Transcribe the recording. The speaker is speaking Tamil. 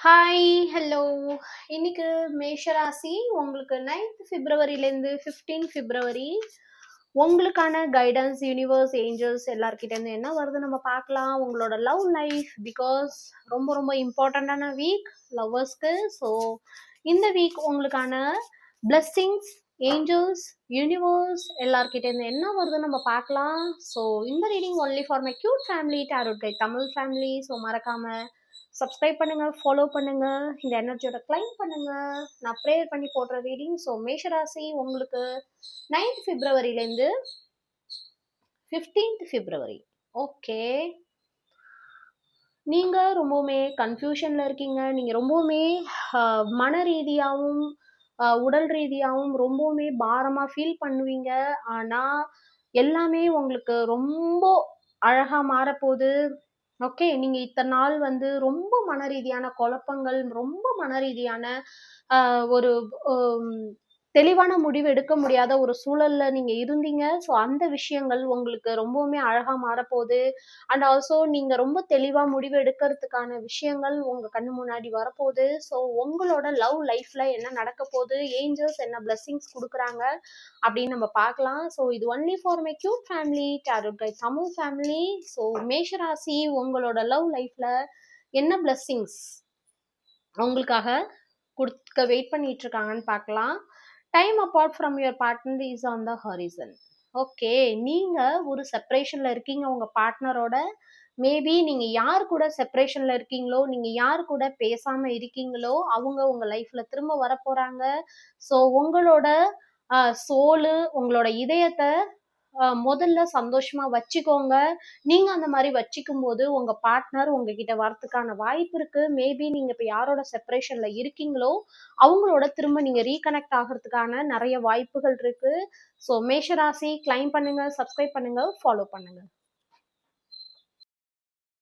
Hi, hello. இன்னைக்கு மேஷராசி உங்களுக்கு 9th பிப்ரவரியிலேருந்து 15 பிப்ரவரி உங்களுக்கான கைடன்ஸ் யூனிவர்ஸ் ஏஞ்சல்ஸ் எல்லார்கிட்ட இருந்து என்ன வருது நம்ம பார்க்கலாம். உங்களோட லவ் லைஃப் பிகாஸ் ரொம்ப ரொம்ப இம்பார்ட்டண்ட்டான வீக் லவ்வர்ஸ்க்கு. ஸோ இந்த வீக் உங்களுக்கான பிளெஸ்ஸிங்ஸ் ஏஞ்சல்ஸ் யூனிவர்ஸ் எல்லார்கிட்ட இருந்து என்ன வருதுன்னு நம்ம பார்க்கலாம். ஸோ இந்த reading only for my cute family tarot guy Tamil family. So மறக்காம சப்ஸ்கிரைப் பண்ணுங்க, ஃபாலோ பண்ணுங்க, இந்த எனர்ஜியோட கிளைம் பண்ணுங்க. நான் ப்ரேயர் பண்ணி போடுற ரீடிங். ஸோ மேஷராசி உங்களுக்கு 9th பிப்ரவரியிலேருந்து 15th பிப்ரவரி. ஓகே, நீங்க ரொம்பவுமே கன்ஃபியூஷன்ல இருக்கீங்க. நீங்க ரொம்பவுமே மன ரீதியாகவும் உடல் ரீதியாகவும் ரொம்பவுமே பாரமா ஃபீல் பண்ணுவீங்க. ஆனா எல்லாமே உங்களுக்கு ரொம்ப அழகா மாறப்போகுது. ஓகே, நீங்க இத்தனை நாள் வந்து ரொம்ப மன ரீதியான குழப்பங்கள், ரொம்ப மன ரீதியான ஒரு தெளிவான முடிவு எடுக்க முடியாத ஒரு சூழல்ல நீங்க இருந்தீங்க. ஸோ அந்த விஷயங்கள் உங்களுக்கு ரொம்பவுமே அழகா மாறப்போகுது. அண்ட் ஆல்சோ நீங்க ரொம்ப தெளிவா முடிவு எடுக்கிறதுக்கான விஷயங்கள் உங்க கண்ணு முன்னாடி வரப்போகுது. ஸோ உங்களோட லவ் லைஃப்ல என்ன நடக்க போகுது, ஏஞ்சல்ஸ் என்ன பிளெஸிங்ஸ் கொடுக்குறாங்க அப்படின்னு நம்ம பார்க்கலாம். ஸோ இது only for my cute family tarot guy Tamil family. So மேஷராசி உங்களோட லவ் லைஃப்ல என்ன பிளெஸிங்ஸ் உங்களுக்காக கொடுக்க வெயிட் பண்ணிட்டு இருக்காங்கன்னு பார்க்கலாம். Time apart from your partner is on the Harrison. Okay, நீங்க ஒரு செப்பரேஷன்ல இருக்கீங்க உங்க பார்ட்னரோட. மேபி நீங்க யார் கூட செப்பரேஷன்ல இருக்கீங்களோ, நீங்க யார் கூட பேசாம இருக்கீங்களோ, அவங்க உங்க லைஃப்ல திரும்ப வரப்போறாங்க. ஸோ உங்களோட சோலு, உங்களோட இதயத்தை முதல்ல சந்தோஷமா வச்சுக்கோங்க. நீங்க அந்த மாதிரி வச்சுக்கும் போது உங்க பார்ட்னர் உங்ககிட்ட வரதுக்கான வாய்ப்பு இருக்கு. மேபி நீங்க இப்ப யாரோட செப்பரேஷன்ல இருக்கீங்களோ அவங்களோட திரும்ப நீங்க ரீகனெக்ட் ஆகிறதுக்கான நிறைய வாய்ப்புகள் இருக்கு. ஸோ மேஷராசி கிளைம் பண்ணுங்க, சப்ஸ்கிரைப் பண்ணுங்க, ஃபாலோ பண்ணுங்க.